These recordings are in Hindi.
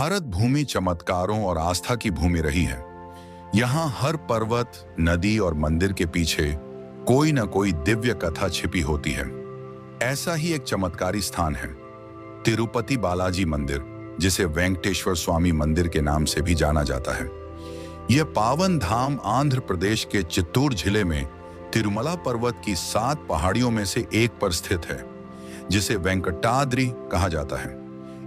भारत भूमि चमत्कारों और आस्था की भूमि रही है। यहाँ हर पर्वत, नदी और मंदिर के पीछे कोई न कोई दिव्य कथा छिपी होती है। ऐसा ही एक चमत्कारी स्थान है तिरुपति बालाजी मंदिर, जिसे वेंकटेश्वर स्वामी मंदिर के नाम से भी जाना जाता है। यह पावन धाम आंध्र प्रदेश के चित्तूर जिले में तिरुमला पर्वत की 7 पहाड़ियों में से एक पर स्थित है, जिसे वेंकटाद्रि कहा जाता है।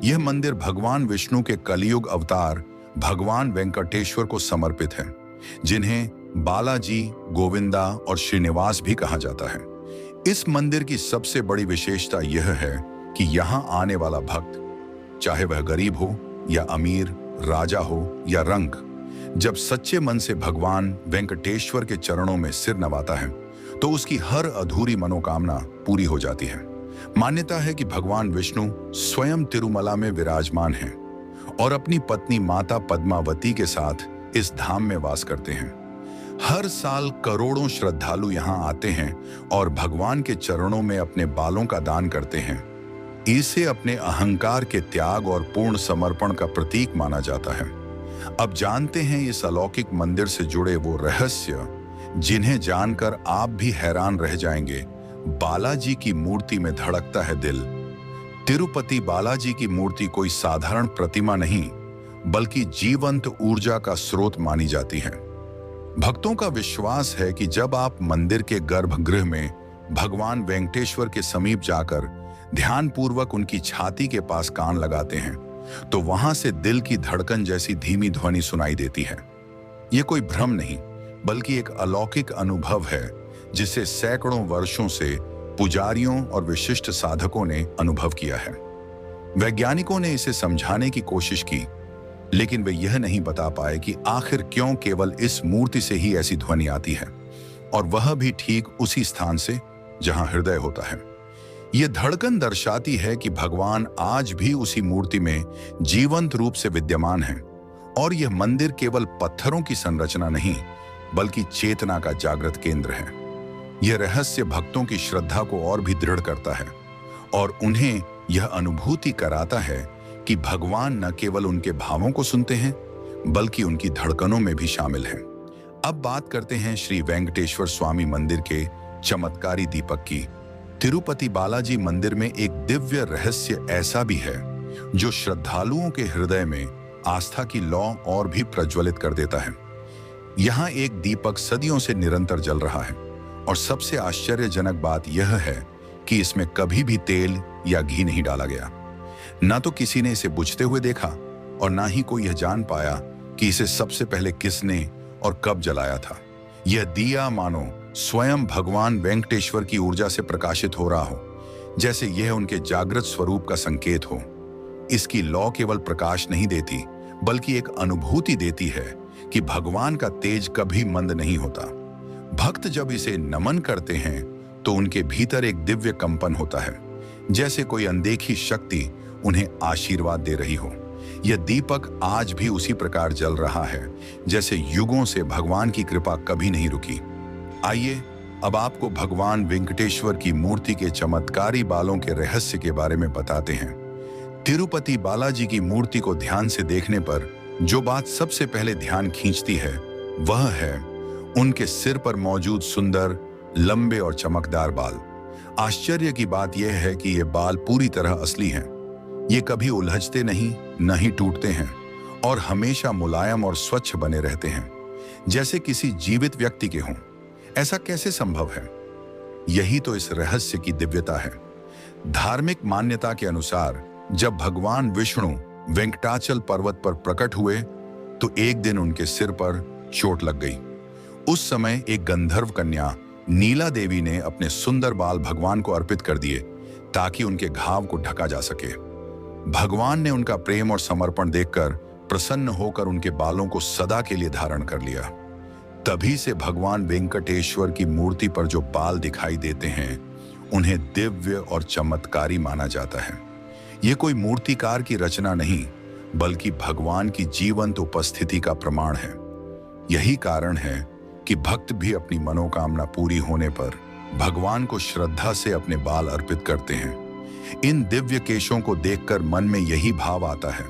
यह मंदिर भगवान विष्णु के कलियुग अवतार भगवान वेंकटेश्वर को समर्पित है, जिन्हें बालाजी, गोविंदा और श्रीनिवास भी कहा जाता है। इस मंदिर की सबसे बड़ी विशेषता यह है कि यहाँ आने वाला भक्त, चाहे वह गरीब हो या अमीर, राजा हो या रंग, जब सच्चे मन से भगवान वेंकटेश्वर के चरणों में सिर नवाता है तो उसकी हर अधूरी मनोकामना पूरी हो जाती है। मान्यता है कि भगवान विष्णु स्वयं तिरुमला में विराजमान हैं और अपनी पत्नी माता पद्मावती के साथ इस धाम में वास करते हैं। हर साल करोड़ों श्रद्धालु यहाँ आते हैं और भगवान के चरणों में अपने बालों का दान करते हैं। इसे अपने अहंकार के त्याग और पूर्ण समर्पण का प्रतीक माना जाता है। अब जानते हैं इस अलौकिक मंदिर से जुड़े वो रहस्य जिन्हें जानकर आप भी हैरान रह जाएंगे। बालाजी की मूर्ति में धड़कता है दिल। तिरुपति बालाजी की मूर्ति कोई साधारण प्रतिमा नहीं, बल्कि जीवंत ऊर्जा का स्रोत मानी जाती है। भक्तों का विश्वास है कि जब आप मंदिर के गर्भगृह में भगवान वेंकटेश्वर के समीप जाकर ध्यानपूर्वक उनकी छाती के पास कान लगाते हैं, तो वहां से दिल की धड़कन जैसी धीमी ध्वनि सुनाई देती है। यह कोई भ्रम नहीं, बल्कि एक अलौकिक अनुभव है जिसे सैकड़ों वर्षों से पुजारियों और विशिष्ट साधकों ने अनुभव किया है। वैज्ञानिकों ने इसे समझाने की कोशिश की, लेकिन वे यह नहीं बता पाए कि आखिर क्यों केवल इस मूर्ति से ही ऐसी ध्वनि आती है, और वह भी ठीक उसी स्थान से जहां हृदय होता है। यह धड़कन दर्शाती है कि भगवान आज भी उसी मूर्ति में जीवंत रूप से विद्यमान है, और यह मंदिर केवल पत्थरों की संरचना नहीं, बल्कि चेतना का जागृत केंद्र है। यह रहस्य भक्तों की श्रद्धा को और भी दृढ़ करता है और उन्हें यह अनुभूति कराता है कि भगवान न केवल उनके भावों को सुनते हैं, बल्कि उनकी धड़कनों में भी शामिल हैं। अब बात करते हैं श्री वेंकटेश्वर स्वामी मंदिर के चमत्कारी दीपक की। तिरुपति बालाजी मंदिर में एक दिव्य रहस्य ऐसा भी है जो श्रद्धालुओं के हृदय में आस्था की लौ और भी प्रज्वलित कर देता है। यहाँ एक दीपक सदियों से निरंतर जल रहा है, और सबसे आश्चर्यजनक बात यह है कि इसमें कभी भी तेल या घी नहीं डाला गया। ना तो किसी ने इसे बुझते हुए देखा, और ना ही कोई यह जान पाया कि इसे सबसे पहले किसने और कब जलाया था। यह दिया मानो स्वयं भगवान वेंकटेश्वर की ऊर्जा से प्रकाशित हो रहा हो, जैसे यह उनके जागृत स्वरूप का संकेत हो। इसकी लौ केवल प्रकाश नहीं देती, बल्कि एक अनुभूति देती है कि भगवान का तेज कभी मंद नहीं होता। भक्त जब इसे नमन करते हैं तो उनके भीतर एक दिव्य कंपन होता है, जैसे कोई अनदेखी शक्ति उन्हें आशीर्वाद दे रही हो। यह दीपक आज भी उसी प्रकार जल रहा है जैसे युगों से भगवान की कृपा कभी नहीं रुकी। आइए अब आपको भगवान वेंकटेश्वर की मूर्ति के चमत्कारी बालों के रहस्य के बारे में बताते हैं। तिरुपति बालाजी की मूर्ति को ध्यान से देखने पर जो बात सबसे पहले ध्यान खींचती है वह है उनके सिर पर मौजूद सुंदर, लंबे और चमकदार बाल। आश्चर्य की बात यह है कि ये बाल पूरी तरह असली हैं। ये कभी उलझते नहीं, न ही टूटते हैं, और हमेशा मुलायम और स्वच्छ बने रहते हैं, जैसे किसी जीवित व्यक्ति के हों। ऐसा कैसे संभव है? यही तो इस रहस्य की दिव्यता है। धार्मिक मान्यता के अनुसार जब भगवान विष्णु वेंकटाचल पर्वत पर प्रकट हुए तो एक दिन उनके सिर पर चोट लग गई। उस समय एक गंधर्व कन्या नीला देवी ने अपने सुंदर बाल भगवान को अर्पित कर दिए ताकि उनके घाव को ढका जा सके। भगवान ने उनका प्रेम और समर्पण देखकर प्रसन्न होकर उनके बालों को सदा के लिए धारण कर लिया। तभी से भगवान वेंकटेश्वर की मूर्ति पर जो बाल दिखाई देते हैं उन्हें दिव्य और चमत्कारी माना जाता है। ये कोई मूर्तिकार की रचना नहीं, बल्कि भगवान की जीवंत उपस्थिति का प्रमाण है। यही कारण है कि भक्त भी अपनी मनोकामना पूरी होने पर भगवान को श्रद्धा से अपने बाल अर्पित करते हैं। इन दिव्य केशों को देखकर मन में यही भाव आता है,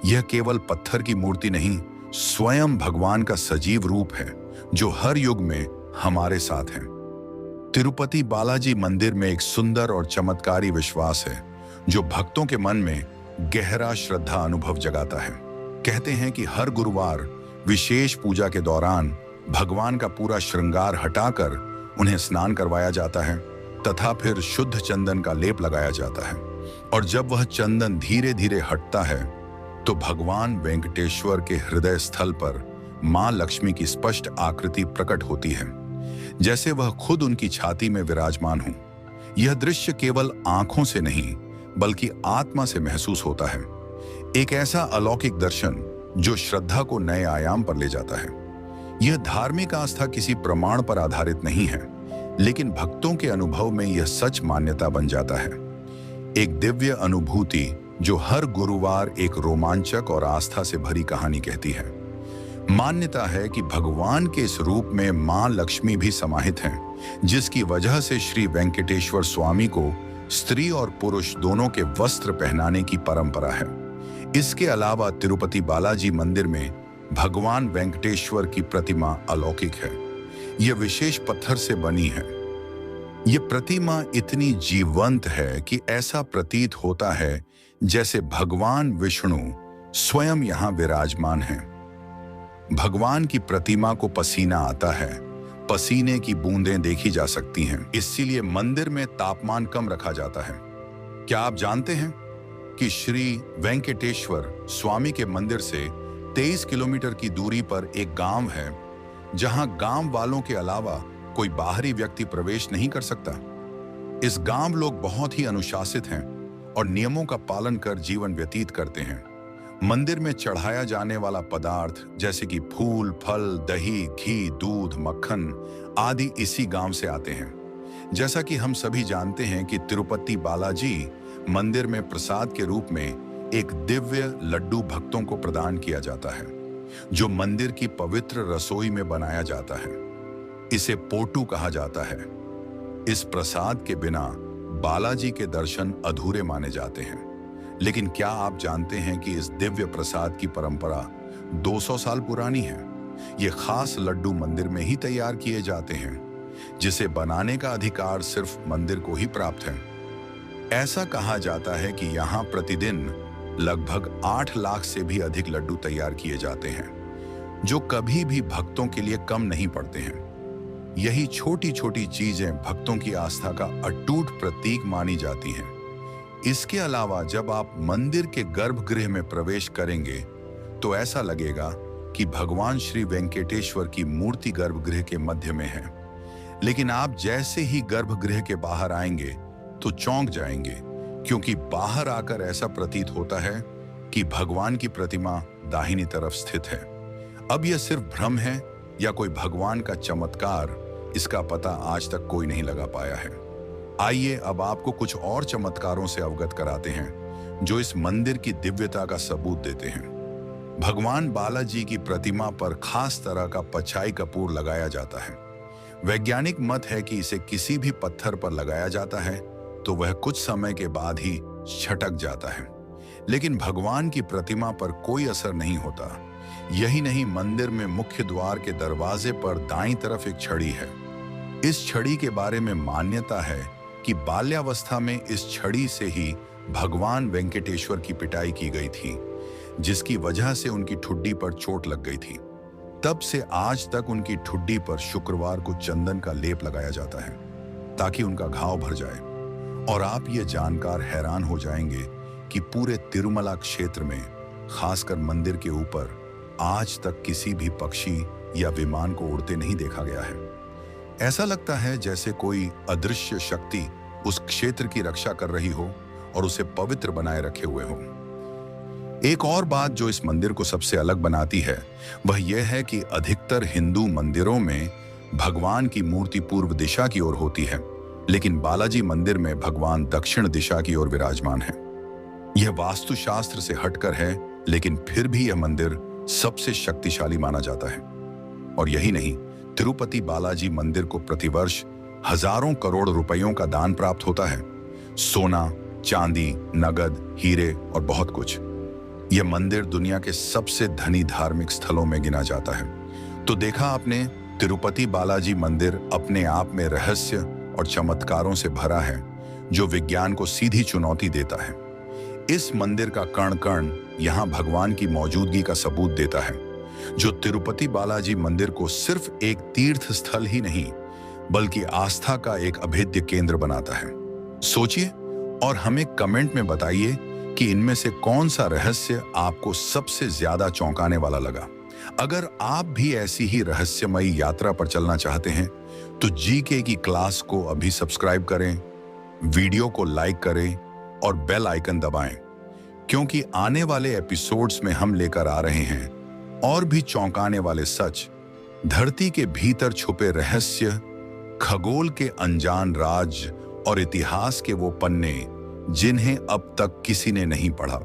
यह केवल पत्थर की मूर्ति नहीं, स्वयं भगवान का सजीव रूप है जो हर युग में हमारे साथ है। तिरुपति बालाजी मंदिर में एक सुंदर और चमत्कारी विश्वास है जो भक्तों के मन में गहरा श्रद्धा अनुभव जगाता है। कहते हैं कि हर गुरुवार विशेष पूजा के दौरान भगवान का पूरा श्रृंगार हटाकर उन्हें स्नान करवाया जाता है तथा फिर शुद्ध चंदन का लेप लगाया जाता है, और जब वह चंदन धीरे धीरे हटता है तो भगवान वेंकटेश्वर के हृदय स्थल पर मां लक्ष्मी की स्पष्ट आकृति प्रकट होती है, जैसे वह खुद उनकी छाती में विराजमान हो। यह दृश्य केवल आंखों से नहीं बल्कि आत्मा से महसूस होता है, एक ऐसा अलौकिक दर्शन जो श्रद्धा को नए आयाम पर ले जाता है। यह धार्मिक आस्था किसी प्रमाण पर आधारित नहीं है, लेकिन भक्तों के अनुभव में यह सच मान्यता बन जाता है, एक दिव्य अनुभूति जो हर गुरुवार एक रोमांचक और आस्था से भरी कहानी कहती है। मान्यता है कि भगवान के इस रूप में मां लक्ष्मी भी समाहित हैं, जिसकी वजह से श्री वेंकटेश्वर स्वामी को स्त्री और पुरुष दोनों के वस्त्र पहनाने की परंपरा है। इसके अलावा तिरुपति बालाजी मंदिर में भगवान वेंकटेश्वर की प्रतिमा अलौकिक है। यह विशेष पत्थर से बनी है। यह प्रतिमा इतनी जीवंत है कि ऐसा प्रतीत होता है जैसे भगवान विष्णु स्वयं यहां विराजमान हैं। भगवान की प्रतिमा को पसीना आता है, पसीने की बूंदें देखी जा सकती हैं, इसीलिए मंदिर में तापमान कम रखा जाता है। क्या आप जानते हैं कि श्री वेंकटेश्वर स्वामी के मंदिर से 23 किलोमीटर की दूरी पर एक गांव है जहां गांव वालों के अलावा कोई बाहरी व्यक्ति प्रवेश नहीं कर सकता। इस गांव लोग बहुत ही अनुशासित हैं और नियमों का पालन कर जीवन व्यतीत करते हैं। मंदिर में चढ़ाया जाने वाला पदार्थ जैसे कि फूल, फल, दही, घी, दूध, मक्खन आदि इसी गांव से आते हैं। जैसा कि हम सभी जानते हैं कि तिरुपति बालाजी मंदिर में प्रसाद के रूप में एक दिव्य लड्डू भक्तों को प्रदान किया जाता है, जो मंदिर की पवित्र रसोई में बनाया जाता है। इसे पोटू कहा जाता है। इस प्रसाद के बिना बालाजी के दर्शन अधूरे माने जाते हैं। लेकिन क्या आप जानते हैं कि इस दिव्य प्रसाद की परंपरा 200 साल पुरानी है। ये खास लड्डू मंदिर में ही तैयार किए जाते हैं, जिसे बनाने का अधिकार सिर्फ मंदिर को ही प्राप्त है। ऐसा कहा जाता है कि यहाँ प्रतिदिन लगभग 8 लाख से भी अधिक लड्डू तैयार किए जाते हैं, जो कभी भी भक्तों के लिए कम नहीं पड़ते हैं। यही छोटी छोटी चीजें भक्तों की आस्था का अटूट प्रतीक मानी जाती हैं। इसके अलावा जब आप मंदिर के गर्भगृह में प्रवेश करेंगे तो ऐसा लगेगा कि भगवान श्री वेंकटेश्वर की मूर्ति गर्भगृह के मध्य में है। लेकिन आप जैसे ही गर्भगृह के बाहर आएंगे तो चौंक जाएंगे, क्योंकि बाहर आकर ऐसा प्रतीत होता है कि भगवान की प्रतिमा दाहिनी तरफ स्थित है। अब यह सिर्फ भ्रम है या कोई भगवान का चमत्कार, इसका पता आज तक कोई नहीं लगा पाया है। आइए अब आपको कुछ और चमत्कारों से अवगत कराते हैं जो इस मंदिर की दिव्यता का सबूत देते हैं। भगवान बालाजी की प्रतिमा पर खास तरह का पछाई कपूर लगाया जाता है। वैज्ञानिक मत है कि इसे किसी भी पत्थर पर लगाया जाता है तो वह कुछ समय के बाद ही छटक जाता है, लेकिन भगवान की प्रतिमा पर कोई असर नहीं होता। यही नहीं, मंदिर में मुख्य द्वार के दरवाजे पर दाईं तरफ एक छड़ी है। इस छड़ी के बारे में मान्यता है कि बाल्यावस्था में इस छड़ी से ही भगवान वेंकटेश्वर की पिटाई की गई थी, जिसकी वजह से उनकी ठुड्डी पर चोट लग गई थी। तब से आज तक उनकी ठुड्डी पर शुक्रवार को चंदन का लेप लगाया जाता है ताकि उनका घाव भर जाए। और आप ये जानकर हैरान हो जाएंगे कि पूरे तिरुमला क्षेत्र में, खासकर मंदिर के ऊपर, आज तक किसी भी पक्षी या विमान को उड़ते नहीं देखा गया है। ऐसा लगता है जैसे कोई अदृश्य शक्ति उस क्षेत्र की रक्षा कर रही हो और उसे पवित्र बनाए रखे हुए हो। एक और बात जो इस मंदिर को सबसे अलग बनाती है वह यह है कि अधिकतर हिंदू मंदिरों में भगवान की मूर्ति पूर्व दिशा की ओर होती है, लेकिन बालाजी मंदिर में भगवान दक्षिण दिशा की ओर विराजमान है। यह वास्तुशास्त्र से हटकर है, लेकिन फिर भी यह मंदिर सबसे शक्तिशाली माना जाता है। और यही नहीं, तिरुपति बालाजी मंदिर को प्रतिवर्ष हजारों करोड़ रुपयों का दान प्राप्त होता है। सोना, चांदी, नगद, हीरे और बहुत कुछ। यह मंदिर दुनिया के सबसे धनी धार्मिक स्थलों में गिना जाता है। तो देखा आपने, तिरुपति बालाजी मंदिर अपने आप में रहस्य और चमत्कारों से भरा है, जो विज्ञान को सीधी चुनौती देता है। इस मंदिर का कण कण यहाँ भगवान की मौजूदगी का सबूत देता है, जो तिरुपति बालाजी मंदिर को सिर्फ एक तीर्थ स्थल ही नहीं, बल्कि आस्था का एक अभेद्य केंद्र बनाता है। सोचिए और हमें कमेंट में बताइए कि इनमें से कौन सा रहस्य आपको सबसे ज्यादा चौंकाने वाला लगा। अगर आप भी ऐसी ही रहस्यमयी यात्रा पर चलना चाहते हैं तो जीके की क्लास को अभी सब्सक्राइब करें, वीडियो को लाइक करें और बेल आइकन दबाएं, क्योंकि आने वाले एपिसोड्स में हम लेकर आ रहे हैं और भी चौंकाने वाले सच, धरती के भीतर छुपे रहस्य, खगोल के अनजान राज और इतिहास के वो पन्ने जिन्हें अब तक किसी ने नहीं पढ़ा।